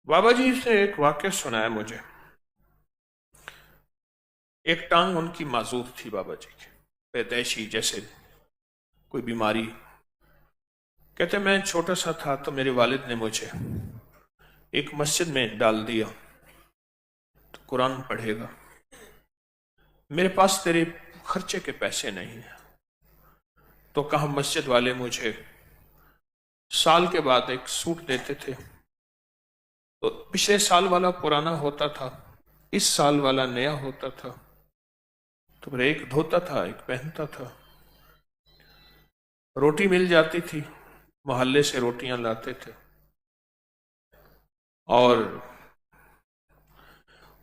बाबा जी से एक वाक्य सुनाया मुझे। एक टांग उनकी माजूर थी बाबा जी की, पैदाइशी, जैसे कोई बीमारी। कहते मैं छोटा सा था तो मेरे वालिद ने मुझे एक मस्जिद में डाल दिया, तो कुरान पढ़ेगा। मेरे पास तेरे खर्चे के पैसे नहीं हैं, तो कहा मस्जिद वाले मुझे साल के बाद एक सूट देते थे, तो पिछले साल वाला पुराना होता था, इस साल वाला नया होता था, तो फिर एक धोता था एक पहनता था। रोटी मिल जाती थी, मोहल्ले से रोटियां लाते थे। और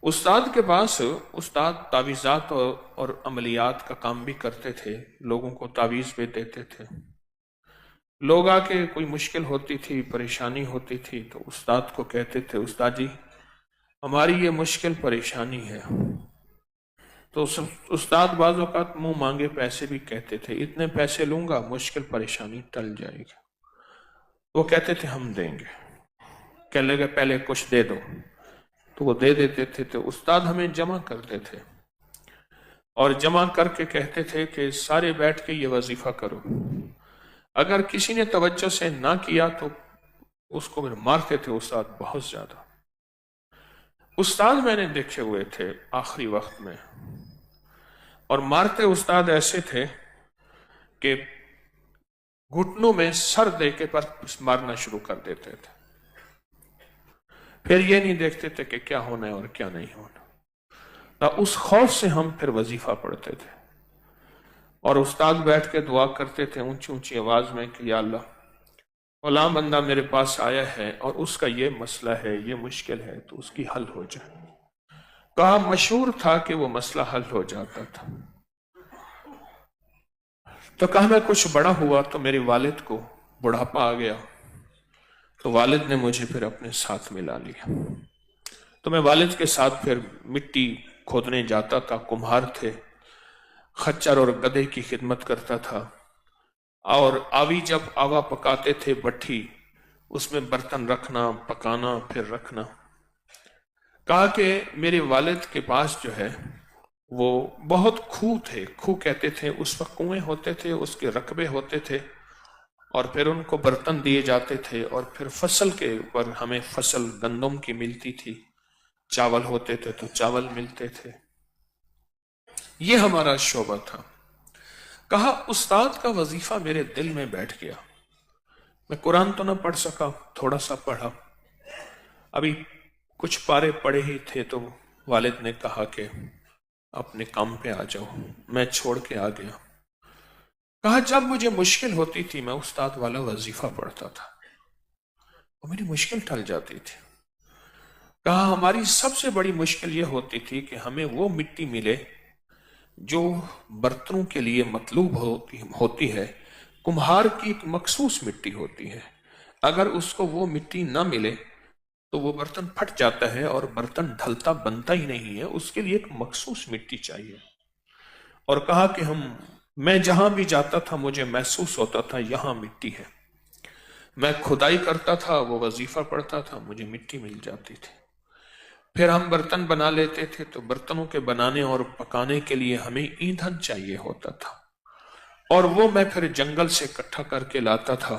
उस्ताद के पास उस्ताद तावीज़ात और अमलियात का काम भी करते थे, लोगों को तावीज़ भी देते थे। लोग आके कोई मुश्किल होती थी, परेशानी होती थी, तो उस्ताद को कहते थे उस्ताद जी हमारी ये मुश्किल परेशानी है। तो उस्ताद बाज़ औक़ात मुंह मांगे पैसे भी कहते थे, इतने पैसे लूंगा मुश्किल परेशानी टल जाएगी। वो कहते थे हम देंगे। कहने लगे पहले कुछ दे दो, तो वो दे देते थे। तो उस्ताद हमें जमा करते थे और जमा करके कहते थे कि सारे बैठ के ये वजीफा करो। अगर किसी ने तवज्जो से ना किया तो उसको फिर मारते थे उस्ताद बहुत ज्यादा। उस्ताद मैंने देखे हुए थे आखिरी वक्त में, और मारते उस्ताद ऐसे थे कि घुटनों में सर देके पर मारना शुरू कर देते थे। फिर ये नहीं देखते थे कि क्या होना है और क्या नहीं होना। तो उस खौफ से हम फिर वजीफा पढ़ते थे, और उस्ताद बैठ के दुआ करते थे ऊंची ऊंची आवाज में कि या अल्लाह फलां बंदा मेरे पास आया है और उसका ये मसला है, ये मुश्किल है, तो उसकी हल हो जाए। कहा मशहूर था कि वो मसला हल हो जाता था। तो कहा मैं कुछ बड़ा हुआ तो मेरे वालिद को बुढ़ापा आ गया, तो वालिद ने मुझे फिर अपने साथ मिला लिया। तो मैं वालिद के साथ फिर मिट्टी खोदने जाता था, कुम्हार थे, खच्चर और गधे की खिदमत करता था। और आवी जब आवा पकाते थे भट्ठी, उसमें बर्तन रखना, पकाना, फिर रखना। कहा कि मेरे वालिद के पास जो है वो बहुत खूह थे, खूह कहते थे उस वक्त, कुएं होते थे, उसके रकबे होते थे, और फिर उनको बर्तन दिए जाते थे। और फिर फसल के ऊपर हमें फसल गंदम की मिलती थी, चावल होते थे तो चावल मिलते थे। ये हमारा शोबा था। कहा उस्ताद का वजीफा मेरे दिल में बैठ गया। मैं कुरान तो ना पढ़ सका, थोड़ा सा पढ़ा, अभी कुछ पारे पढ़े ही थे, तो वालिद ने कहा कि अपने काम पे आ जाओ। मैं छोड़ के आ गया। कहा जब मुझे मुश्किल होती थी मैं उस्ताद वाला वजीफा पढ़ता था और मेरी मुश्किल टल जाती थी। कहा हमारी सबसे बड़ी मुश्किल यह होती थी कि हमें वो मिट्टी मिले जो बर्तनों के लिए मतलूब होती है। कुम्हार की एक मखसूस मिट्टी होती है, अगर उसको वो मिट्टी ना मिले तो वो बर्तन फट जाता है और बर्तन ढलता बनता ही नहीं है, उसके लिए एक मखसूस मिट्टी चाहिए। और कहा कि मैं जहां भी जाता था मुझे महसूस होता था यहां मिट्टी है। मैं खुदाई करता था, वो वजीफा पढ़ता था, मुझे मिट्टी मिल जाती थी। फिर हम बर्तन बना लेते थे, तो बर्तनों के बनाने और पकाने के लिए हमें ईंधन चाहिए होता था, और वो मैं फिर जंगल से इकट्ठा करके लाता था।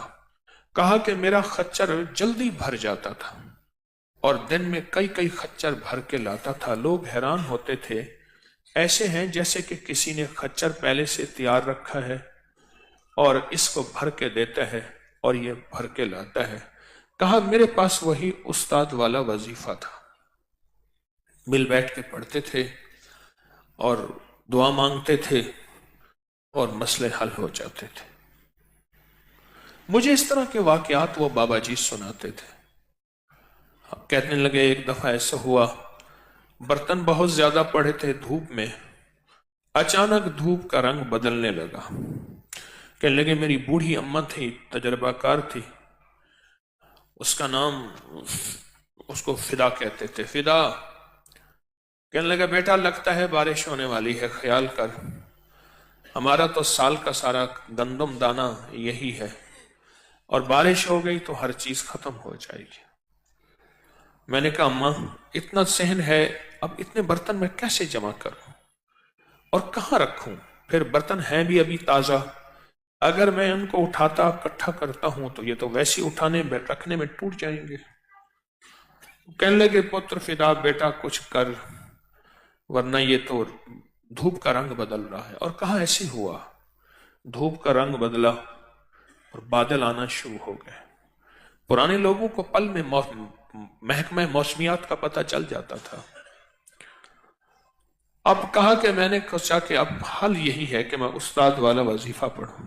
कहा कि मेरा खच्चर जल्दी भर जाता था और दिन में कई कई खच्चर भर के लाता था। लोग हैरान होते थे, ऐसे हैं जैसे कि किसी ने खच्चर पहले से तैयार रखा है और इसको भर के देता है और ये भर के लाता है। कहा मेरे पास वही उस्ताद वाला वजीफा था, मिल बैठ के पढ़ते थे और दुआ मांगते थे और मसले हल हो जाते थे। मुझे इस तरह के वाकयात वो बाबा जी सुनाते थे। कहने लगे एक दफा ऐसा हुआ, बर्तन बहुत ज्यादा पड़े थे धूप में, अचानक धूप का रंग बदलने लगा। कहने लगे मेरी बूढ़ी अम्मा थी, तजर्बाकार थी, उसका नाम, उसको फिदा कहते थे, फिदा। कहने लगा बेटा लगता है बारिश होने वाली है, ख्याल कर, हमारा तो साल का सारा गंदम दाना यही है, और बारिश हो गई तो हर चीज खत्म हो जाएगी। میں نے کہا اماں اتنا صحن ہے، اب اتنے برتن میں کیسے جمع کروں اور کہاں رکھوں؟ پھر برتن ہیں بھی ابھی تازہ، اگر میں ان کو اٹھاتا اکٹھا کرتا ہوں تو یہ تو ویسے اٹھانے میں رکھنے میں ٹوٹ جائیں گے۔ کہنے لگے پتر فدا بیٹا کچھ کر، ورنہ یہ تو دھوپ کا رنگ بدل رہا ہے۔ اور کہا ایسے ہوا، دھوپ کا رنگ بدلا اور بادل آنا شروع ہو گئے۔ پرانے لوگوں کو پل میں محکمہ موسمیات کا پتہ چل جاتا تھا۔ اب کہا کہ میں نے سوچا کہ اب حل یہی ہے کہ میں استاد والا وظیفہ پڑھوں،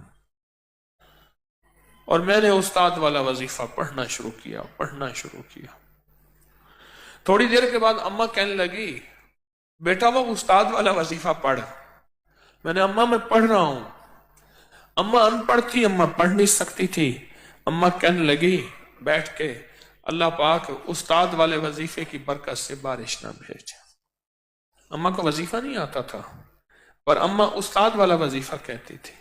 اور میں نے استاد والا وظیفہ پڑھنا شروع کیا۔ تھوڑی دیر کے بعد اماں کہنے لگی بیٹا وہ استاد والا وظیفہ پڑھ۔ میں نے اماں میں پڑھ رہا ہوں۔ اماں ان پڑھ تھی، اماں پڑھ نہیں سکتی تھی۔ اماں کہنے لگی بیٹھ کے اللہ پاک استاد والے وظیفے کی برکت سے بارش نہ بھیج۔ اماں کو وظیفہ نہیں آتا تھا، پر اماں استاد والا وظیفہ کہتی تھی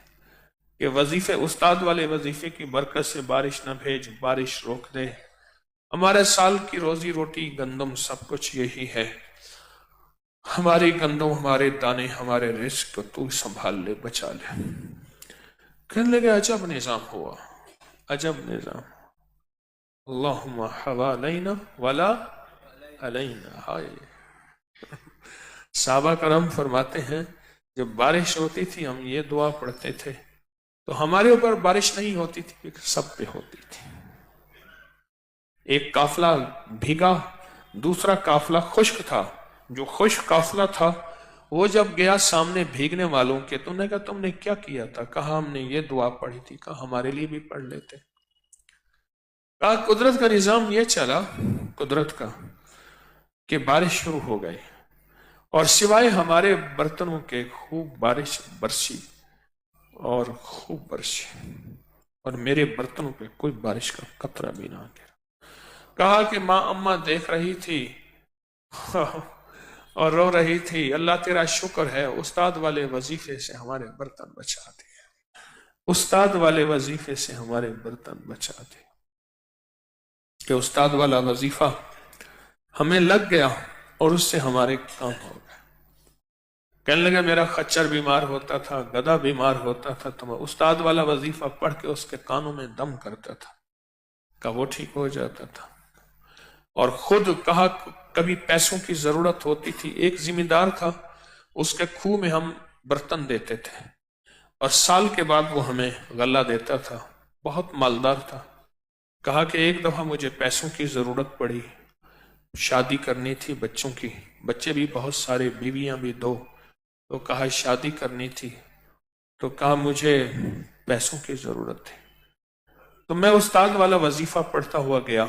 کہ وظیفے استاد والے وظیفے کی برکت سے بارش نہ بھیج، بارش روک دے۔ ہمارے سال کی روزی روٹی گندم سب کچھ یہی ہے، ہماری گندم ہمارے دانے ہمارے رزق کو تو سنبھال لے، بچا لے۔ کہنے لگے عجب نظام ہوا، عجب نظام۔ اللہم حوالینا ولا علینا۔ ہائے، صحابہ کرام فرماتے ہیں جب بارش ہوتی تھی ہم یہ دعا پڑھتے تھے تو ہمارے اوپر بارش نہیں ہوتی تھی، سب پہ ہوتی تھی۔ ایک قافلہ بھیگا، دوسرا قافلہ خشک تھا۔ جو خشک قافلہ تھا وہ جب گیا سامنے بھیگنے والوں کے تو انہوں نے کہا تم نے کیا کیا تھا؟ کہا ہم نے یہ دعا پڑھی تھی۔ کہا ہمارے لیے بھی پڑھ لیتے۔ کہا قدرت کا نظام یہ چلا، قدرت کا، کہ بارش شروع ہو گئی اور سوائے ہمارے برتنوں کے خوب بارش برسی اور خوب برسی، اور میرے برتنوں پہ کوئی بارش کا قطرہ بھی نہ گرا۔ کہا کہ ماں اماں دیکھ رہی تھی اور رو رہی تھی، اللہ تیرا شکر ہے استاد والے وظیفے سے ہمارے برتن بچا دیے، استاد والے وظیفے سے ہمارے برتن بچا دیے، کہ استاد والا وظیفہ ہمیں لگ گیا اور اس سے ہمارے کام ہو گئے۔ کہنے لگا میرا خچر بیمار ہوتا تھا، گدھا بیمار ہوتا تھا تو میں استاد والا وظیفہ پڑھ کے اس کے کانوں میں دم کرتا تھا، کہ وہ ٹھیک ہو جاتا تھا۔ اور خود کہا کبھی پیسوں کی ضرورت ہوتی تھی، ایک ذمہ دار تھا، اس کے کھو میں ہم برتن دیتے تھے اور سال کے بعد وہ ہمیں غلہ دیتا تھا، بہت مالدار تھا۔ کہا کہ ایک دفعہ مجھے پیسوں کی ضرورت پڑی، شادی کرنی تھی بچوں کی، بچے بھی بہت سارے، بیویاں بھی دو، تو کہا شادی کرنی تھی، تو کہا مجھے پیسوں کی ضرورت تھی، تو میں استاد والا وظیفہ پڑھتا ہوا گیا۔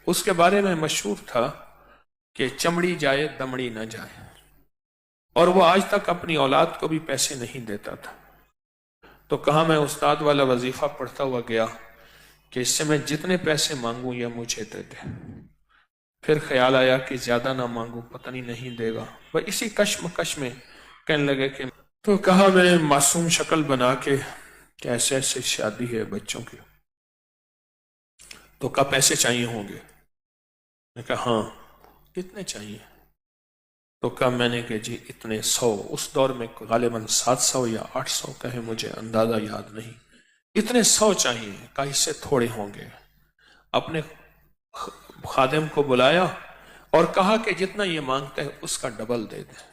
اس کے بارے میں مشہور تھا کہ چمڑی جائے دمڑی نہ جائے، اور وہ آج تک اپنی اولاد کو بھی پیسے نہیں دیتا تھا۔ تو کہا میں استاد والا وظیفہ پڑھتا ہوا گیا کہ اس سے میں جتنے پیسے مانگوں یہ مجھے دے دے۔ پھر خیال آیا کہ زیادہ نہ مانگوں، پتہ نہیں دے گا۔ وہ اسی کشمکش میں کہنے لگے کہ تو کہا میں معصوم شکل بنا کے کہ ایسے ایسے شادی ہے بچوں کی، تو کہا پیسے چاہیے ہوں گے؟ میں کہا ہاں۔ کتنے چاہیے؟ تو کہا میں نے کہ جی اتنے 100، اس دور میں غالباً 700 یا 800 کہے، مجھے اندازہ یاد نہیں، اتنے 100 چاہیے۔ کہا اس سے تھوڑے ہوں گے۔ اپنے خادم کو بلایا اور کہا کہ جتنا یہ مانگتا ہے اس کا ڈبل دے دے۔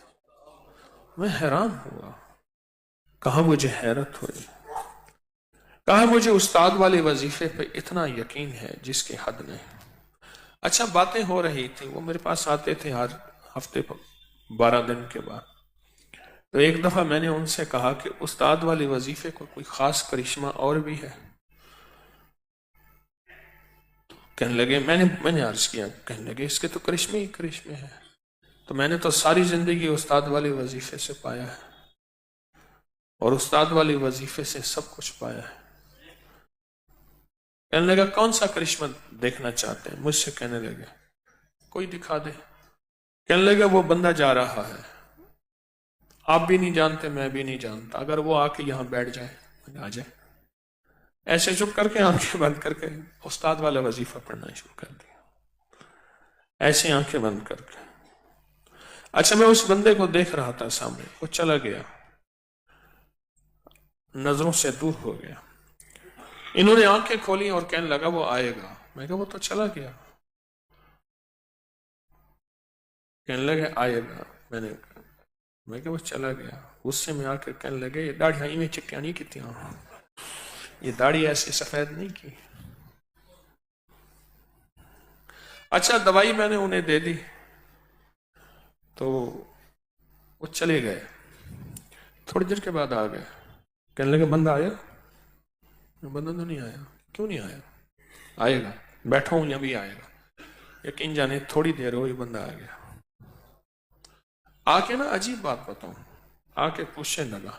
میں حیران ہوا، کہا مجھے حیرت ہوئی، کہا مجھے استاد والے وظیفے پہ اتنا یقین ہے جس کے حد نہیں۔ اچھا باتیں ہو رہی تھی، وہ میرے پاس آتے تھے ہر ہفتے 12 دن کے بعد۔ تو ایک دفعہ میں نے ان سے کہا کہ استاد والے وظیفے کو کوئی خاص کرشمہ اور بھی ہے؟ کہنے لگے میں نے عرض کیا، کہنے لگے اس کے تو کرشمے ہی کرشمے ہیں، تو میں نے تو ساری زندگی استاد والے وظیفے سے پایا ہے اور استاد والے وظیفے سے سب کچھ پایا ہے۔ کہنے لگا کون سا کرشمہ دیکھنا چاہتے ہیں؟ مجھ سے کہنے لگے کوئی دکھا دے۔ کہنے لگا وہ بندہ جا رہا ہے، آپ بھی نہیں جانتے میں بھی نہیں جانتا، اگر وہ آ کے یہاں بیٹھ جائے آ جائے۔ ایسے چپ کر کے آنکھیں بند کر کے استاد والا وظیفہ پڑھنا شروع کر دیا۔ ایسی آنکھیں بند کر کے. اچھا میں اس بندے کو دیکھ رہا تھا سامنے، وہ چلا گیا، نظروں سے دور ہو گیا. انہوں نے آنکھیں کھولی اور کہنے لگا وہ آئے گا. میں کہا وہ تو چلا گیا. کہنے لگے آئے گا. میں کہا وہ چلا گیا. غصے میں آ کر کہنے لگے یہ داڑھی میں چکیاں نہیں کیتی، یہ داڑھی ایسے سفید نہیں کی. اچھا دوائی میں نے انہیں دے دی تو وہ چلے گئے. تھوڑی دیر کے بعد آ گئے. کہنے لگے بندہ آیا؟ بندہ تو نہیں آیا. کیوں نہیں آیا؟ آئے گا، بیٹھا ہوں یا بھی آئے گا. یقین جانے تھوڑی دیر ہوئی بندہ آ گیا. آ کے نا عجیب بات بتاؤں، آ کے پوچھنے لگا،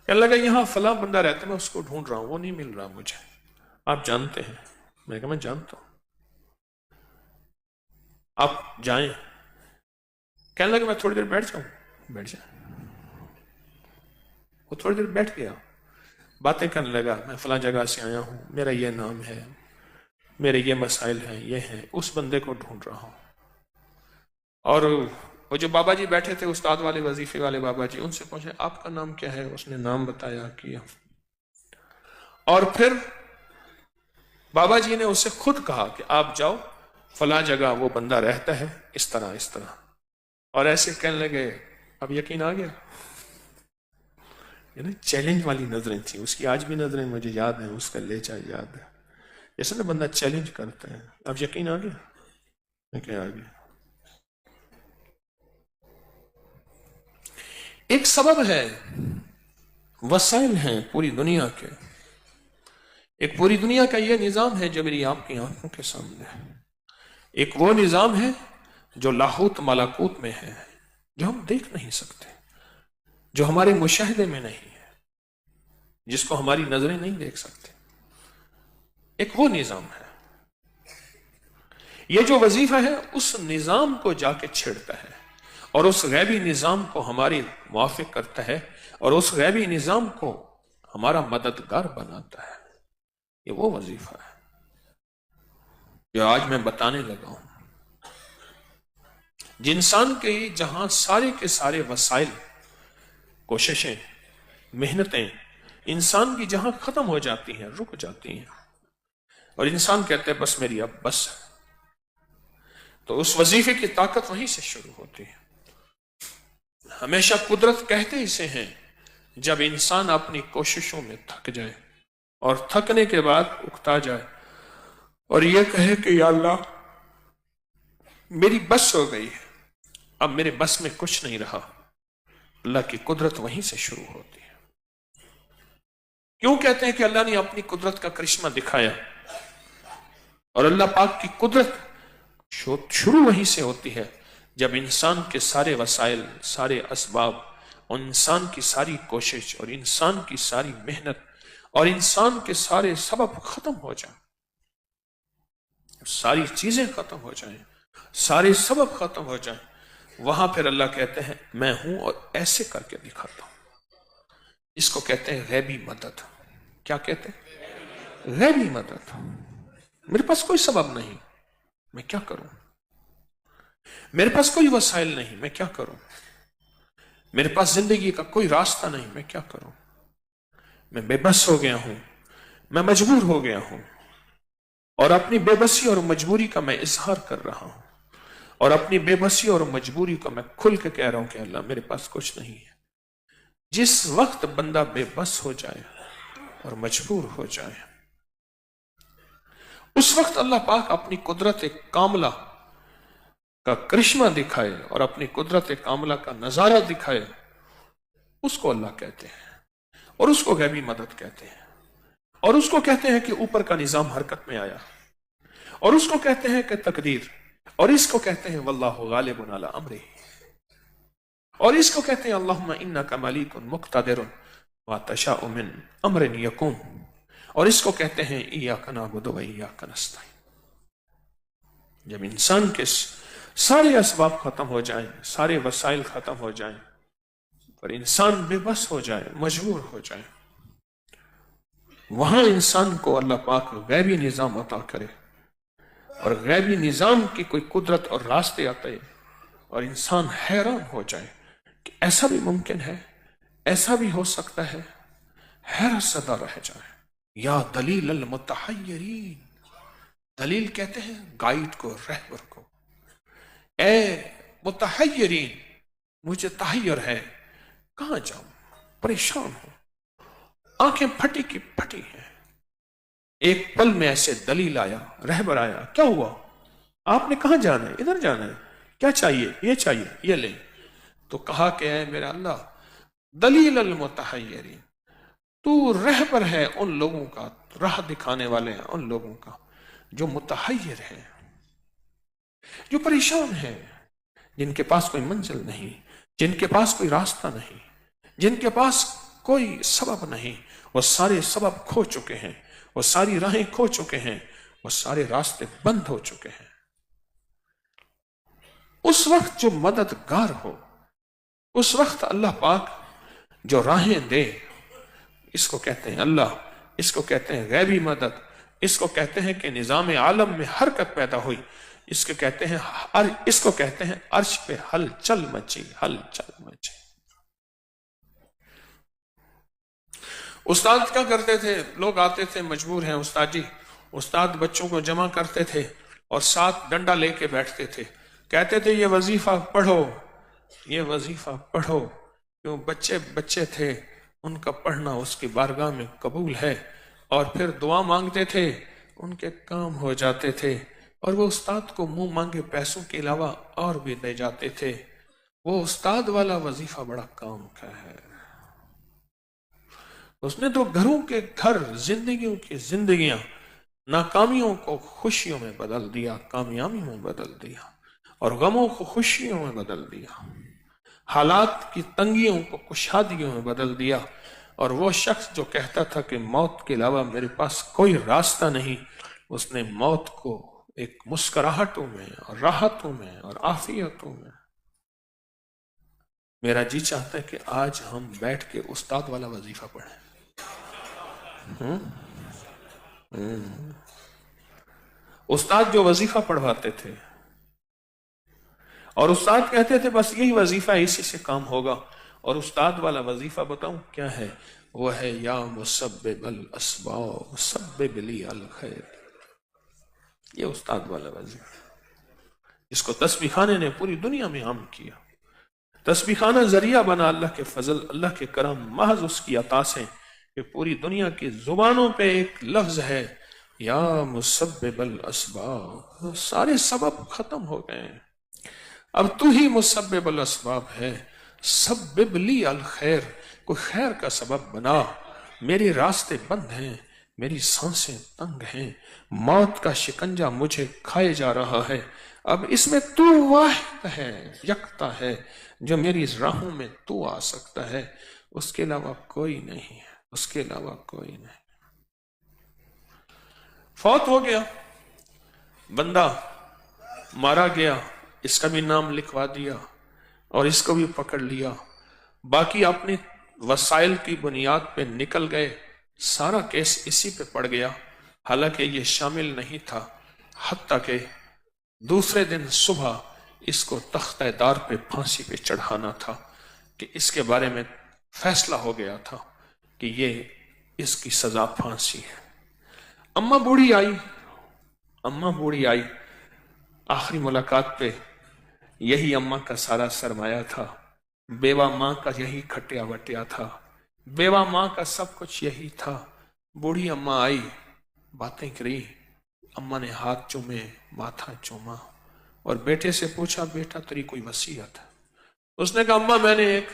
کہنے لگا یہاں فلاں بندہ رہتا ہے، میں اس کو ڈھونڈ رہا ہوں، وہ نہیں مل رہا مجھے، آپ جانتے ہیں؟ میں کہا میں جانتا ہوں، آپ جائیں. کہنے لگا میں تھوڑی دیر بیٹھ جاؤں. بیٹھ جائیں. وہ تھوڑی دیر بیٹھ گیا، باتیں کرنے لگا، میں فلاں جگہ سے آیا ہوں، میرا یہ نام ہے، میرے یہ مسائل ہیں، یہ ہیں. اس بندے کو ڈھونڈ رہا ہوں. اور وہ جو بابا جی بیٹھے تھے استاد والے وظیفے والے بابا جی، ان سے پوچھے آپ کا نام کیا ہے؟ اس نے نام بتایا کیا. اور پھر بابا جی نے اسے خود کہا کہ آپ جاؤ فلاں جگہ وہ بندہ رہتا ہے، اس طرح اس طرح. اور ایسے کہنے لگے. اب یقین آ گیا. یعنی چیلنج والی نظریں تھیں اس کی، آج بھی نظریں مجھے یاد ہیں، اس کا لہجہ یاد ہے. جیسے نا بندہ چیلنج کرتا ہے. اب یقین آ گیا؟ میں کیا آ گیا. ایک سبب ہے، وسائل ہیں پوری دنیا کے. ایک پوری دنیا کا یہ نظام ہے جو میری آپ کی آنکھوں کے سامنے ہے. ایک وہ نظام ہے جو لاہوت ملاکوت میں ہے، جو ہم دیکھ نہیں سکتے، جو ہمارے مشاہدے میں نہیں ہے، جس کو ہماری نظریں نہیں دیکھ سکتے. ایک وہ نظام ہے. یہ جو وظیفہ ہے اس نظام کو جا کے چھیڑتا ہے اور اس غیبی نظام کو ہماری موافق کرتا ہے اور اس غیبی نظام کو ہمارا مددگار بناتا ہے. یہ وہ وظیفہ ہے جو آج میں بتانے لگا ہوں. انسان کے جہاں سارے کے سارے وسائل، کوششیں، محنتیں انسان کی جہاں ختم ہو جاتی ہیں، رک جاتی ہیں، اور انسان کہتے ہیں بس میری اب بس ہے، تو اس وظیفے کی طاقت وہیں سے شروع ہوتی ہے. ہمیشہ قدرت کہتے اسے ہیں جب انسان اپنی کوششوں میں تھک جائے اور تھکنے کے بعد اکتا جائے اور یہ کہے کہ یا اللہ میری بس ہو گئی ہے، اب میرے بس میں کچھ نہیں رہا. اللہ کی قدرت وہیں سے شروع ہوتی ہے. کیوں کہتے ہیں کہ اللہ نے اپنی قدرت کا کرشمہ دکھایا؟ اور اللہ پاک کی قدرت شروع وہیں سے ہوتی ہے جب انسان کے سارے وسائل، سارے اسباب اور انسان کی ساری کوشش اور انسان کی ساری محنت اور انسان کے سارے سبب ختم ہو جائیں، ساری چیزیں ختم ہو جائیں، سارے سبب ختم ہو جائیں، وہاں پھر اللہ کہتے ہیں میں ہوں اور ایسے کر کے دکھاتا ہوں. اس کو کہتے ہیں غیبی مدد. کیا کہتے ہیں؟ غیبی مدد. میرے پاس کوئی سبب نہیں، میں کیا کروں؟ میرے پاس کوئی وسائل نہیں، میں کیا کروں؟ میرے پاس زندگی کا کوئی راستہ نہیں، میں کیا کروں؟ میں بے بس ہو گیا ہوں، میں مجبور ہو گیا ہوں، اور اپنی بے بسی اور مجبوری کا میں اظہار کر رہا ہوں، اور اپنی بے بسی اور مجبوری کا میں کھل کے کہہ رہا ہوں کہ اللہ میرے پاس کچھ نہیں ہے. جس وقت بندہ بے بس ہو جائے اور مجبور ہو جائے، اس وقت اللہ پاک اپنی قدرت کاملہ کا کرشمہ دکھائے اور اپنی قدرت کاملہ کا نظارہ دکھائے، اس کو اللہ کہتے ہیں، اور اس کو غیبی مدد کہتے ہیں، اور اس کو کہتے ہیں کہ اوپر کا نظام حرکت میں آیا، اور اس کو کہتے ہیں کہ تقدیر، اور اس کو کہتے ہیں واللہ غالب علی امرہ، اور اس کو کہتے ہیں اللہم انک ملیک مقتدر ما تشاء من امر یکون، اور اس کو کہتے ہیں ایاک نعبد و ایاک نستعین. جب انسان کے سارے اسباب ختم ہو جائیں، سارے وسائل ختم ہو جائیں اور انسان بے بس ہو جائے، مجبور ہو جائے، وہاں انسان کو اللہ پاک غیبی نظام عطا کرے اور غیبی نظام کی کوئی قدرت اور راستے آتے اور انسان حیران ہو جائے کہ ایسا بھی ممکن ہے، ایسا بھی ہو سکتا ہے، حیرت زدہ رہ جائے۔ یا دلیل المتحیرین، دلیل کہتے ہیں گائیڈ کو، رہبر کو۔ اے متحیرین، مجھے تحیر ہے، کہاں جاؤں، پریشان ہوں، آنکھیں پھٹی کی پھٹی ہیں۔ ایک پل میں ایسے دلیل آیا، رہبر آیا، کیا ہوا، آپ نے کہاں جانا ہے، ادھر جانا ہے، کیا چاہیے، یہ لیں۔ تو کہا کہ اے میرا اللہ، دلیل المتحیرین، تو رہبر ہے ان لوگوں کا، راہ دکھانے والے ہیں ان لوگوں کا جو متحیر ہیں، جو پریشان ہیں، جن کے پاس کوئی منزل نہیں، جن کے پاس کوئی راستہ نہیں، جن کے پاس کوئی سبب نہیں، وہ سارے سبب کھو چکے ہیں، وہ ساری راہیں کھو چکے ہیں، وہ سارے راستے بند ہو چکے ہیں۔ اس وقت جو مددگار ہو، اس وقت اللہ پاک جو راہیں دے، اس کو کہتے ہیں اللہ، اس کو کہتے ہیں غیبی مدد، اس کو کہتے ہیں کہ نظام عالم میں حرکت پیدا ہوئی، اس کو کہتے ہیں عرش پہ ہلچل مچی، ہلچل مچی۔ استاد کیا کرتے تھے، لوگ آتے تھے مجبور ہیں استاد جی، استاد بچوں کو جمع کرتے تھے اور ساتھ ڈنڈا لے کے بیٹھتے تھے، کہتے تھے یہ وظیفہ پڑھو، یہ وظیفہ پڑھو، کیوں بچے تھے، ان کا پڑھنا اس کی بارگاہ میں قبول ہے، اور پھر دعا مانگتے تھے، ان کے کام ہو جاتے تھے، اور وہ استاد کو منہ مانگے پیسوں کے علاوہ اور بھی دے جاتے تھے۔ وہ استاد والا وظیفہ بڑا کام کا ہے، اس نے تو گھروں کے گھر، زندگیوں کی زندگیاں، ناکامیوں کو خوشیوں میں بدل دیا، کامیابی میں بدل دیا، اور غموں کو خوشیوں میں بدل دیا، حالات کی تنگیوں کو کشادیوں میں بدل دیا۔ اور وہ شخص جو کہتا تھا کہ موت کے علاوہ میرے پاس کوئی راستہ نہیں، اس نے موت کو ایک مسکراہٹوں میں اور راحتوں میں اور عافیتوں میں۔ میرا جی چاہتا ہے کہ آج ہم بیٹھ کے استاد والا وظیفہ پڑھیں۔ استاد جو وظیفہ پڑھواتے تھے، اور استاد کہتے تھے بس یہی وظیفہ ہے، اسی سے کام ہوگا، اور استاد والا وظیفہ بتاؤں کیا ہے، وہ ہے یا مسبب الاسباب سبب لی الخیر۔ یہ استاد والا وظیفہ، اس کو تسبیح خانے نے پوری دنیا میں عام کیا۔ تسبیح خانہ ذریعہ بنا اللہ کے فضل، اللہ کے کرم، محض اس کی عطا سے کہ پوری دنیا کی زبانوں پہ ایک لفظ ہے، یا مسبب الاسباب، سارے سبب ختم ہو گئے ہیں، اب تو ہی مسبب الاسباب ہے، سبب لی الخیر، کوئی خیر کا سبب بنا، میرے راستے بند ہیں، میری سانسیں تنگ ہیں، موت کا شکنجہ مجھے کھائے جا رہا ہے، اب اس میں تو واحد ہے، یکتا ہے، جو میری راہوں میں تو آ سکتا ہے، اس کے علاوہ کوئی نہیں ہے، اس کے علاوہ کوئی نہیں۔ فوت ہو گیا بندہ، مارا گیا، اس کا بھی نام لکھوا دیا اور اس کو بھی پکڑ لیا، باقی اپنی وسائل کی بنیاد پہ نکل گئے، سارا کیس اسی پہ پڑ گیا، حالانکہ یہ شامل نہیں تھا، حتیٰ کہ دوسرے دن صبح اس کو تختہ دار پہ پھانسی پہ چڑھانا تھا کہ اس کے بارے میں فیصلہ ہو گیا تھا کہ یہ اس کی سزا پھانسی ہے۔ اماں بوڑھی آئی آخری ملاقات پہ، یہی اماں کا سارا سرمایہ تھا، بیوہ ماں کا یہی کھٹیا وٹیا تھا، بیوہ ماں کا سب کچھ یہی تھا۔ بوڑھی اماں آئی، باتیں کری، اماں نے ہاتھ چومے، ماتھا چوما، اور بیٹے سے پوچھا بیٹا تیری کوئی وصیت ہے؟ اس نے کہا اماں میں نے ایک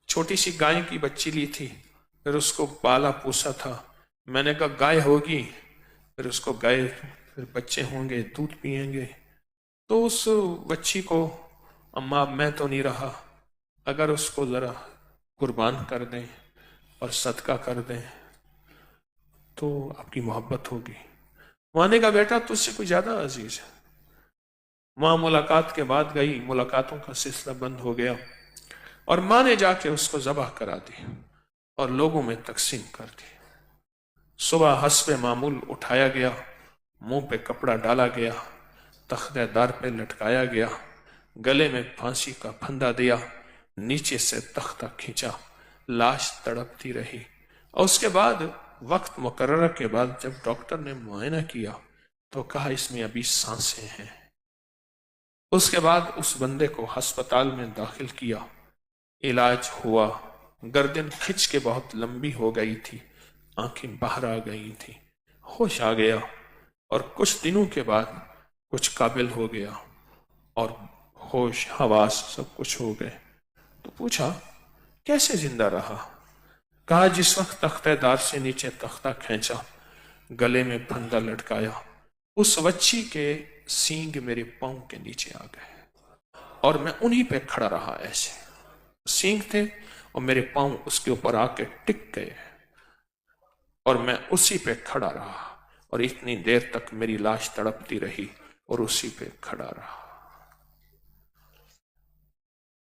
چھوٹی سی گائے کی بچی لی تھی، پھر اس کو پالا پوسا تھا، میں نے کہا گائے ہوگی، پھر اس کو گائے، پھر بچے ہوں گے، دودھ پئیں گے، تو اس بچی کو اماں میں تو نہیں رہا، اگر اس کو ذرا قربان کر دیں اور صدقہ کر دیں تو آپ کی محبت ہوگی۔ ماں نے کہا بیٹا تجھ سے کوئی زیادہ عزیز ہے۔ ماں ملاقات کے بعد گئی، ملاقاتوں کا سلسلہ بند ہو گیا، اور ماں نے جا کے اس کو ذبح کرا دی اور لوگوں میں تقسیم کر دی۔ صبح حسب معمول اٹھایا گیا، मुंह पे कपड़ा डाला गया, तख्तेदार पे लटकाया गया, गले में फांसी का फंदा दिया, नीचे से तख्ता खींचा, लाश तड़पती रही। और उसके बाद वक्त मुकर्रर के बाद जब डॉक्टर ने मुआयना किया तो कहा इसमें अभी सांसें हैं। उसके बाद उस बंदे को अस्पताल में दाखिल किया, इलाज हुआ, गर्दन खिंच के बहुत लंबी हो गई थी, आंखें बाहर आ गई थी, होश आ गया और कुछ दिनों के बाद कुछ काबिल हो गया और होश हवास सब कुछ हो गए। तो पूछा कैसे जिंदा रहा? कहा जिस वक्त तख्तेदार से नीचे तख्ता खींचा, गले में फंदा लटकाया, उस बच्ची के सींग मेरे पांव के नीचे आ गए और मैं उन्हीं पे खड़ा रहा। ऐसे सींग थे और मेरे पांव उसके ऊपर आके टिक गए और मैं उसी पे खड़ा रहा और इतनी देर तक मेरी लाश तड़पती रही और उसी पे खड़ा रहा।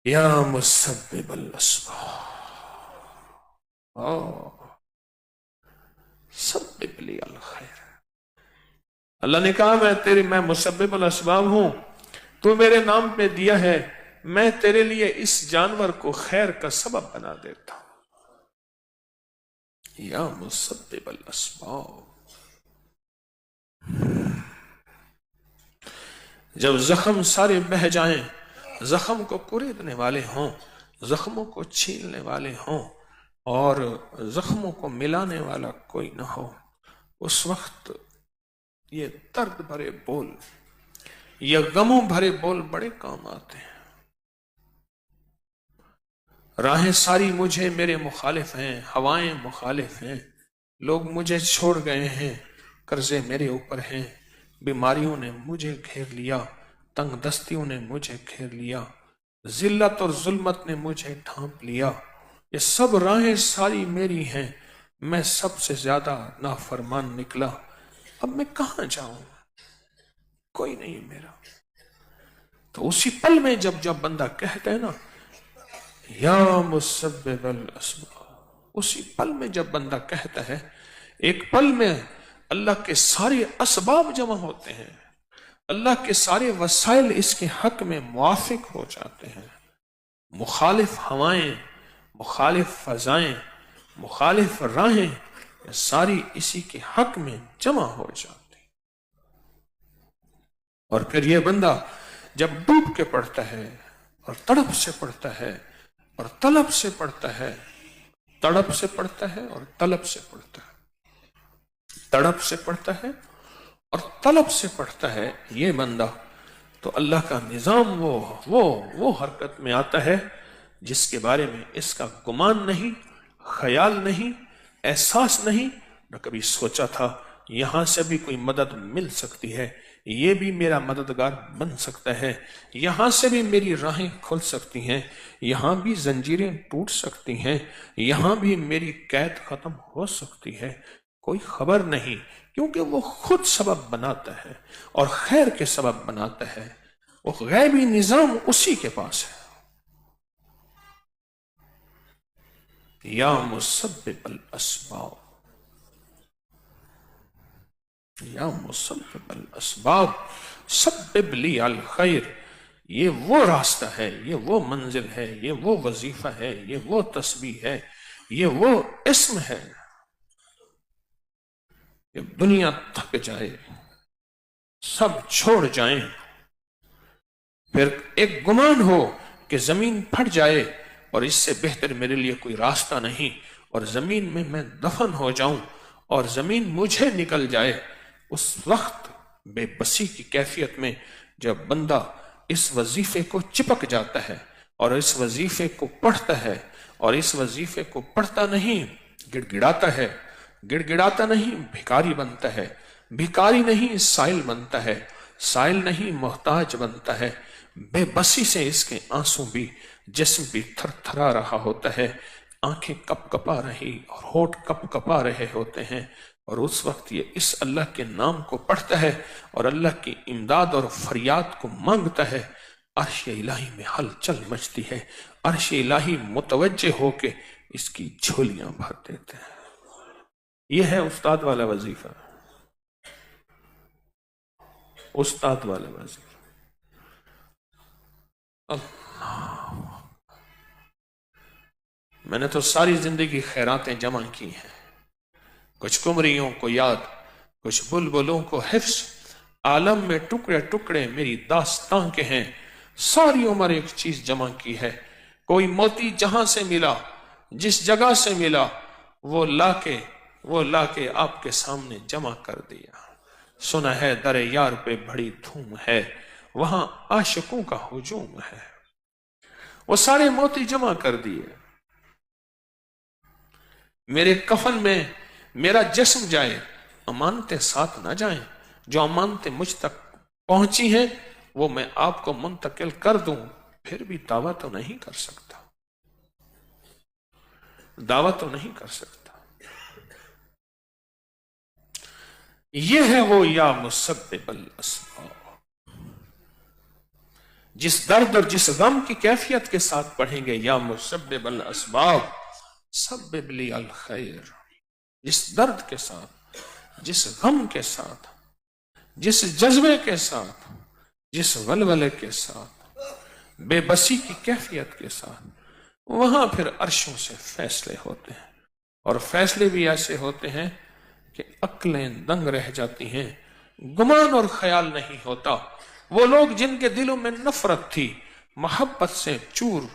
या मुसब्बिबल अस्बाब सब्बिब ली अल खैर। अल्लाह ने कहा मैं मुसब्बिबुल अस्बाब हूं, तू मेरे नाम पे दिया है, मैं तेरे लिए इस जानवर को खैर का सबब बना देता हूं। या मुसब्बिबुल अस्बाब। जब जख्म सारे बह जाएं, जख्म को कुरेदने वाले हों, जख्मों को छीलने वाले हों और जख्मों को मिलाने वाला कोई ना हो, उस वक्त ये दर्द भरे बोल, ये गमों भरे बोल बड़े काम आते हैं। राहें सारी मुझे मेरे मुखालिफ हैं, हवाएं मुखालिफ हैं, लोग मुझे छोड़ गए हैं, कर्जे मेरे ऊपर हैं, बीमारियों ने मुझे घेर लिया, तंग दस्तियों ने मुझे घेर लिया, जिल्लत और जुल्मत ने मुझे ढांप लिया। ये सब राहें सारी मेरी हैं, मैं सबसे ज्यादा नाफरमान निकला, अब मैं कहां जाऊं, कोई नहीं मेरा। तो उसी पल में जब बंदा कहता है ना या मुसब्बिबल अस्बाब, उसी पल में जब बंदा कहता है, एक पल में अल्लाह के सारे असबाब जमा होते हैं, अल्लाह के सारे वसाइल इसके हक में मुआफिक हो जाते हैं। मुखालिफ हवाएं, मुखालिफ फजाएं, मुखालिफ राहें सारी इसी के हक में जमा हो जाती। और फिर यह बंदा जब डूब के पढ़ता है और तड़प से पढ़ता है और तलब से पढ़ता है, तड़प से पढ़ता है और तलब से पढ़ता है, तड़प से पढ़ता है और तलब से पढ़ता है ये बंदा, तो अल्लाह का निजाम वो हरकत में आता है जिसके बारे में इसका गुमान नहीं, ख्याल नहीं, एहसास नहीं, न कभी सोचा था यहां से भी कोई मदद मिल सकती है, ये भी मेरा मददगार बन सकता है, यहां से भी मेरी राहें खुल सकती हैं, यहां भी जंजीरें टूट सकती हैं, यहां भी मेरी कैद खत्म हो सकती है। कोई खबर नहीं, क्योंकि वो खुद सबब बनाता है और खैर के सबब बनाता है, वो गैबी निजाम उसी के पास है। या मुसब्बिबल अस्बाब, या मुसब्बिबल अस्बाब सब्बिब ली अल खैर। ये वो रास्ता है, ये वो मंजिल है, ये वो वजीफा है, ये वो तस्बीह है, ये वो इस्म है। कि दुनिया थक जाए, सब छोड़ जाएं, फिर एक गुमान हो कि जमीन फट जाए और इससे बेहतर मेरे लिए कोई रास्ता नहीं, और जमीन में मैं दफन हो जाऊं और जमीन मुझे निकल जाए। उस वक्त बेबसी की कैफियत में जब बंदा इस वजीफे को चिपक जाता है और इस वजीफे को पढ़ता है और इस वजीफे को पढ़ता नहीं, गिड़गिड़ाता है, गिड़गिड़ाता नहीं भिखारी बनता है, भिखारी नहीं साइल बनता है, साइल नहीं मोहताज बनता है। बेबसी से इसके आंसू भी, जिस्म भी थरथरा रहा होता है, आंखें कपकपा रही और होठ कपकपा रहे होते हैं, और उस वक्त ये इस अल्लाह के नाम को पढ़ता है और अल्लाह की इमदाद और फरियाद को मांगता है। अर्श इलाही में हलचल मचती है, अर्श इलाही मुतवज्जे होके इसकी झोलियां भर देते हैं। यह है उस्ताद वाला वजीफा। उस्ताद वाला वजीफा। मैंने तो सारी जिंदगी खैरातें जमा की हैं, कुछ कुमरियों को याद, कुछ बुलबुलों को हिफ्स, आलम में टुकड़े टुकड़े मेरी दास्तां के हैं। सारी उम्र एक चीज जमा की है, कोई मोती जहां से मिला, जिस जगह से मिला, वो लाके आपके सामने जमा कर दिया। सुना है दरे यार पे बड़ी धूम है, वहां आशिकों का हुजूम है। वो सारे मोती जमा कर दिए। मेरे कफन में मेरा जिस्म जाए, अमानतें साथ ना जाएं। जो अमानतें मुझ तक पहुंची हैं वो मैं आपको मुंतकिल कर दूं, फिर भी दावा तो नहीं कर सकता, दावा तो नहीं कर सकता। ये है वो या मुसब्बिबल अस्बाब, जिस दर्द और जिस गम की कैफियत के साथ पढ़ेंगे या मुसब्बिबल अस्बाब सब्बिब ली अल खैर, जिस दर्द के साथ, जिस गम के साथ, जिस जज्बे के साथ, जिस वलवले के साथ, बेबसी की कैफियत के साथ, वहां फिर अर्शों से फैसले होते हैं। और फैसले भी ऐसे होते हैं कि अक्लें दंग रह जाती हैं, गुमान और ख्याल नहीं होता। वो लोग जिनके दिलों में नफरत थी, मोहब्बत से चूर,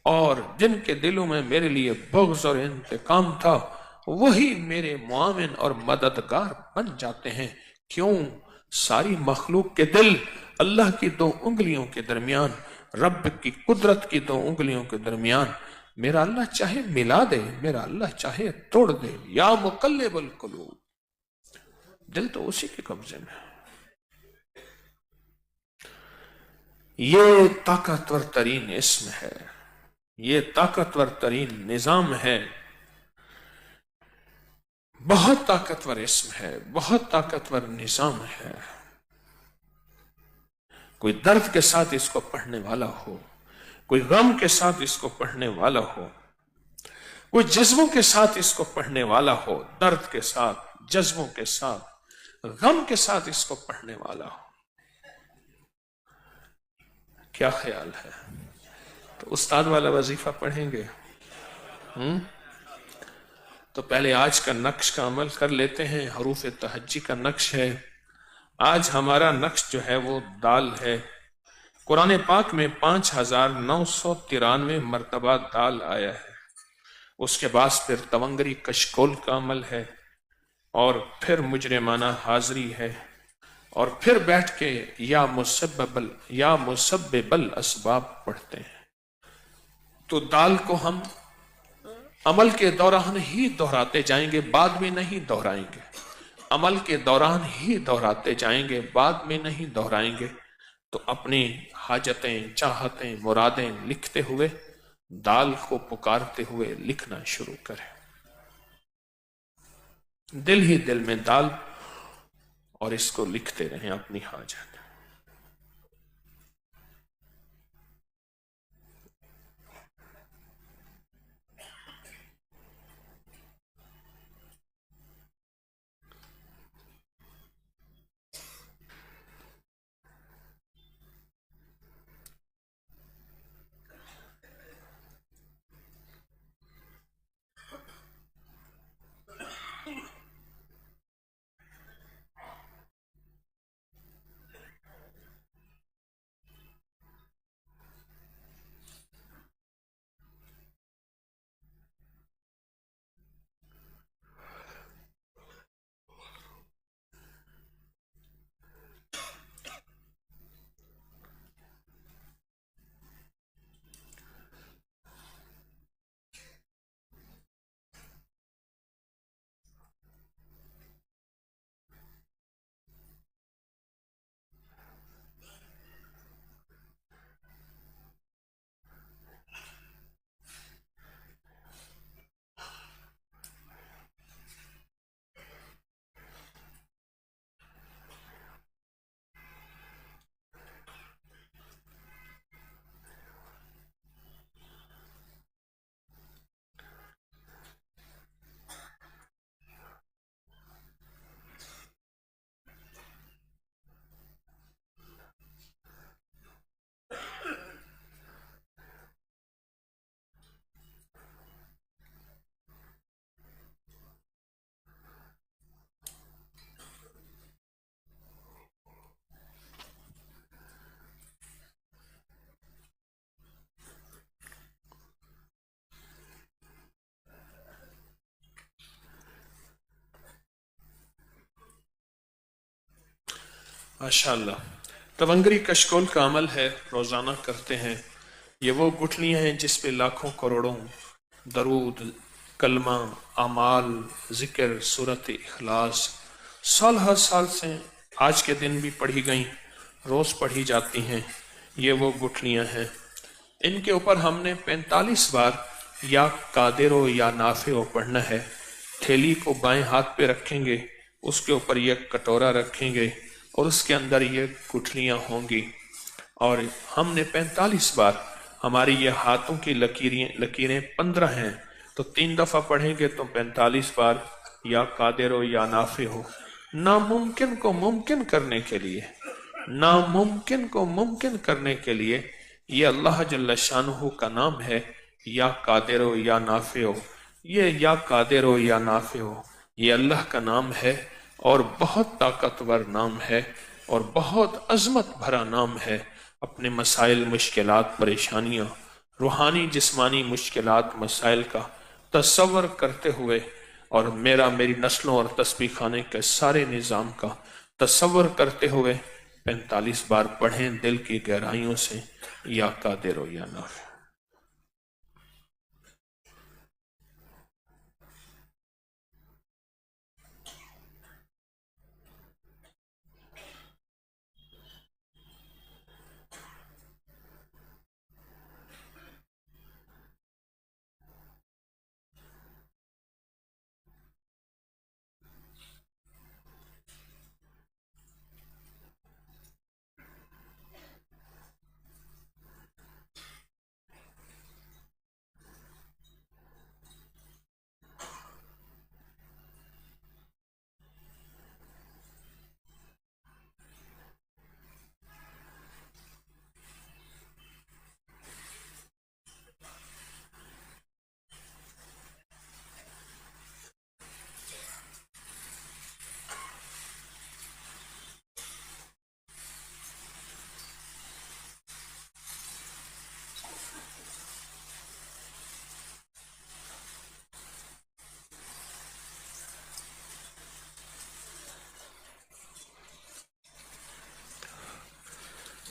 और जिनके दिलों में मेरे लिए बुग़्ज़ और इंतकाम था, वही मेरे मुआविन और मददगार बन जाते हैं। क्यों? सारी मखलूक के दिल अल्लाह की दो उंगलियों के दरमियान, रब की कुदरत की दो उंगलियों के दरमियान, मेरा अल्लाह चाहे मिला दे, मेरा अल्लाह चाहे तोड़ दे। या मुक़ल्लिबुल क़ुलूब, दिल तो उसी के कब्जे में है। ये ताकतवर तरीन इस्म है, ये ताकतवर तरीन निजाम है, बहुत ताकतवर इस्म है, बहुत ताकतवर निजाम है। कोई दर्द के साथ इसको पढ़ने वाला हो, कोई गम के साथ इसको पढ़ने वाला हो, कोई जज्बों के साथ इसको पढ़ने वाला हो, दर्द के साथ, जज्बों के साथ, गम के साथ इसको पढ़ने वाला हो, क्या ख्याल है? तो उस्ताद वाला वजीफा पढ़ेंगे। तो पहले आज का नक्श का अमल कर लेते हैं। हरूफ तहज्जी का नक्श है। आज हमारा नक्श जो है वो दाल है। कुरान पाक में 5993 मरतबा दाल आया है। उसके बाद फिर तवंगरी कशकोल का अमल है, और फिर मुजरिमाना हाजिरी है, और फिर बैठ के या मुसब्बिबल अस्बाब पढ़ते हैं। तो दाल को हम अमल के दौरान ही दोहराते जाएंगे, बाद में नहीं दोहराएंगे। अमल के दौरान ही दोहराते जाएंगे, बाद में नहीं दोहराएंगे। तो अपनी हाजतें, चाहतें, मुरादें लिखते हुए, दाल को पुकारते हुए लिखना शुरू करें। दिल ही दिल में दाल, और इसको लिखते रहें अपनी हाजत। माशाअल्लाह। तवंगरी कशकोल का अमल है, रोजाना करते हैं। ये वो गुठलियां हैं जिस पे लाखों करोड़ों दरूद, कलमा, अमाल, जिक्र, सूरत इखलास साल हर साल से आज के दिन भी पढ़ी गई, रोज पढ़ी जाती हैं। ये वो गुठलियां हैं, इनके ऊपर हमने 45 बार या कादिरो या नाफिओ पढ़ना है। थैली को बाएं हाथ पे रखेंगे, उसके ऊपर यह कटोरा रखेंगे और उसके अंदर ये गुठलियां होंगी और हमने 45 बार, हमारी ये हाथों की लकीरें 15 हैं, तो 3 दफा पढ़ेंगे तो 45 बार या कादिर हो या नाफे हो। नामुमकिन को मुमकिन करने के लिए, नामुमकिन को मुमकिन करने के लिए ये अल्लाह जल्ल शानुहु का नाम है, या कादिर हो या नाफे हो। ये या कादिर हो या नाफे हो, ये अल्लाह का नाम है और बहुत ताकतवर नाम है और बहुत अजमत भरा नाम है। अपने मसाइल, मुश्किलात, परेशानियां, रूहानी जिस्मानी मुश्किलात, मसाइल का तसव्वुर करते हुए और मेरी नस्लों और तस्बीह खाने के सारे निज़ाम का तसव्वुर करते हुए 45 बार पढ़ें दिल की गहराइयों से, या कादिर हो या नाफिर।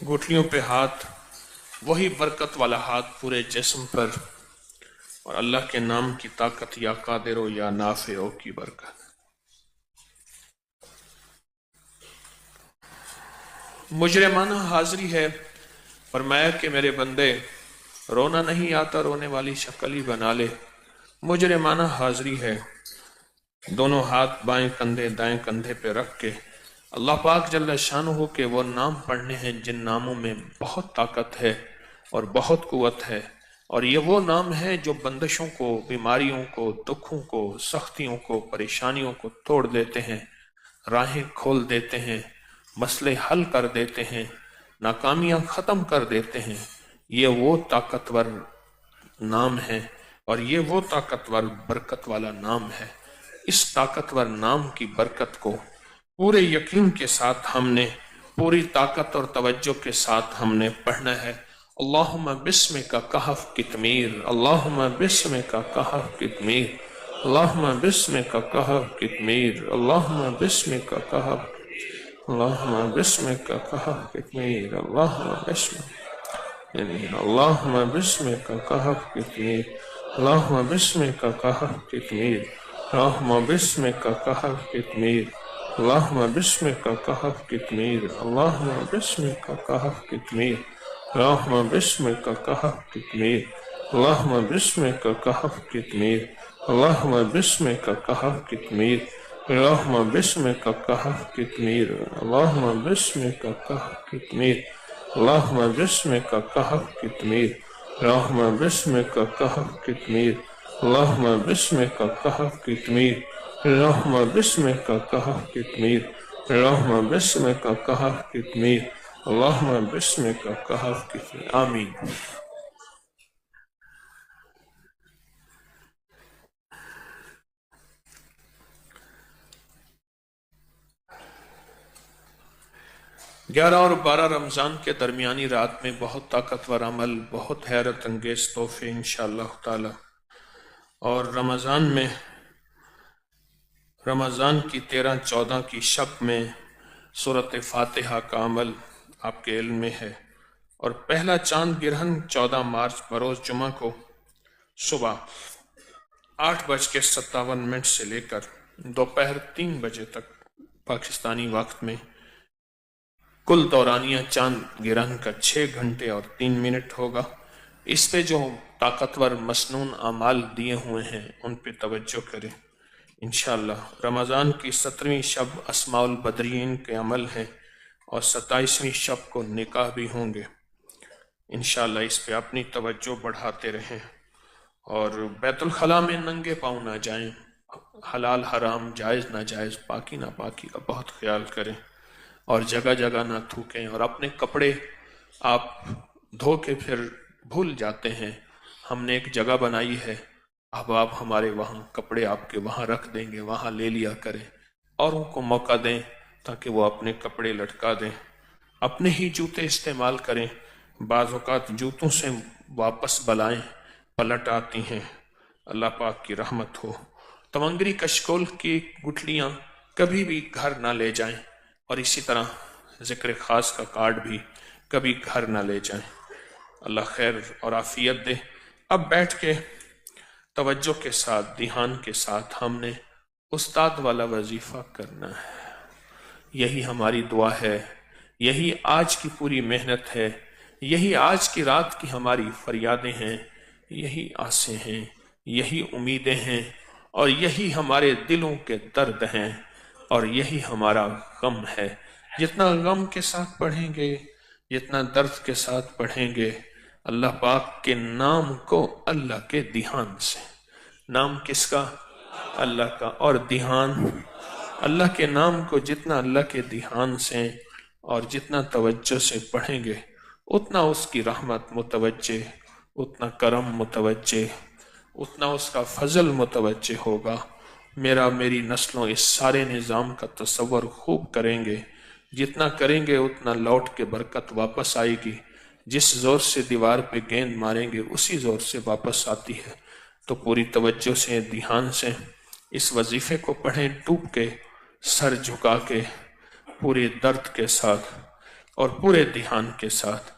गुठलियों पे हाथ, वही बरकत वाला हाथ पूरे जिस्म पर, और अल्लाह के नाम की ताकत, या कादिर हो या नाफे हो की बरकत। मुजरिमाना हाजिरी है, फरमाया कि मेरे बंदे रोना नहीं आता, रोने वाली शक्ल ही बना ले। मुजरिमाना हाजिरी है, दोनों हाथ बाएं कंधे दाएं कंधे पे रख के अल्लाह पाक जल्ल शानुहु के वो नाम पढ़ने हैं जिन नामों में बहुत ताकत है और बहुत कुव्वत है। और ये वो नाम है जो बंदिशों को, बीमारियों को, दुखों को, सख्तियों को, परेशानियों को तोड़ देते हैं, राहें खोल देते हैं, मसले हल कर देते हैं, नाकामियां खत्म कर देते हैं। ये वो ताकतवर नाम है और ये वो ताकतवर बरकत वाला नाम है। इस ताकतवर नाम की बरकत को पूरे यकीन के साथ हमने, पूरी ताकत और तवज्जो के साथ हमने पढ़ना है। अल्लाहुम्मा बिस्मिका कहफ कितमीर, अल्लाहुम्मा बिस्मिका कहफ कितमीर, अल्लाहुम्मा बिस्मिका कहफ कितमीर, अल्लाहुम्मा बिस्मिका कहफ, अल्लाहुम्मा बिस्मिका कहफ कितमीर, अल्लाहुम्मा बिस्मिका, अल्लाहुम्मा बिस्मिका कहफ कितमीर, अल्लाहुम्मा बिस्मिका कहफ कितमीर, अल्लाहुम्मा बिस्मिका कहफ कितमीर, अल्लाहुम्मा बिस्मिका कहफ कितमीर, अल्लाहुम्मा बिस्मिका कहफ कितमीर, अल्लाहुम्मा बिस्मिका कहफ कितमीर, अल्लाहुम्मा बिस्मिका कहफ कितमीर, अल्लाहुम्मा बिस्मिका कहफ कितमीर, अल्लाहुम्मा बिस्मिका कहफ कितमीर, अल्लाहुम्मा बिस्मिका कहफ कितमीर, अल्लाहुम्मा बिस्मिका कहफ कितमीर, अल्लाहुम्मा बिस्मिका कहफ कितमीर, अल्लाहुम्मा बिस्मिका कहफ कितमीर, अल्लाहुम्मा बिस्मिका कहफ कितमीर, अल्लाहुम्मा बिस्मिका कहफ कितमीर, अल्लाहुम्मा बिस्मिका कहफ कितमीर। आमीन। ग्यारह और 12 रमज़ान के दरमियानी रात में बहुत ताकतवर अमल, बहुत हैरत अंगेज तोहफे इंशाअल्लाह ताला। और रमज़ान में, रमज़ान की 13-14 की शब में सूरत फातिहा का अमल आपके इल्म में है। और पहला चांद गिरहन 14 मार्च बरोज जुमा को सुबह 8:57 से लेकर दोपहर 3 बजे तक पाकिस्तानी वक्त में कुल दौरानिया चांद गिरहन का 6 घंटे और 3 मिनट होगा। इस पे जो ताकतवर मसनून अमाल दिए हुए हैं उन पे तवज्जो करें। इंशाअल्लाह रमज़ान की 17वीं शब अस्माउल बदरीन के अमल हैं और 27वीं शब को निकाह भी होंगे। इंशाअल्लाह इस पे अपनी तवज्जो बढ़ाते रहें और बैतुल खला में नंगे पाँव ना जाएं, हलाल हराम जायज़ नाजायज़ पाकी ना पाकी का बहुत ख्याल करें और जगह जगह ना थूकें। और अपने कपड़े आप धो के फिर भूल जाते हैं, हमने एक जगह बनाई है, अब आप हमारे वहाँ कपड़े आपके वहाँ रख देंगे, वहाँ ले लिया करें। औरों को मौका दें ताकि वो अपने कपड़े लटका दें। अपने ही जूते इस्तेमाल करें, बाज़ औक़ात जूतों से वापस बलाएं पलट आती हैं। अल्लाह पाक की रहमत हो। तमंगरी कशकोल की गुठलियाँ कभी भी घर ना ले जाएं और इसी तरह ज़िक्र ख़ास का कार्ड भी कभी घर ना ले जाएं। अल्लाह खैर और आफियत दे। अब बैठ के तवज्जो के साथ, ध्यान के साथ हमने उस्ताद वाला वजीफा करना है। यही हमारी दुआ है, यही आज की पूरी मेहनत है, यही आज की रात की हमारी फरियादें हैं, यही आसें हैं, यही उम्मीदें हैं और यही हमारे दिलों के दर्द हैं और यही हमारा गम है। जितना गम के साथ पढ़ेंगे, जितना दर्द के साथ पढ़ेंगे, अल्लाह पाक के नाम को अल्लाह के ध्यान से, नाम किसका? अल्लाह का। और ध्यान अल्लाह के नाम को जितना अल्लाह के ध्यान से और जितना तवज्जो से पढ़ेंगे उतना उसकी रहमत मुतवज्जे, उतना करम मुतवज्जे, उतना उसका फजल मुतवज्जे होगा। मेरा मेरी नस्लों इस सारे निज़ाम का तसव्वुर खूब करेंगे। जितना करेंगे उतना लौट के बरकत वापस आएगी। जिस जोर से दीवार पे गेंद मारेंगे उसी जोर से वापस आती है। तो पूरी तवज्जो से, ध्यान से इस वजीफे को पढ़ें, डूब के, सर झुका के, पूरे दर्द के साथ और पूरे ध्यान के साथ।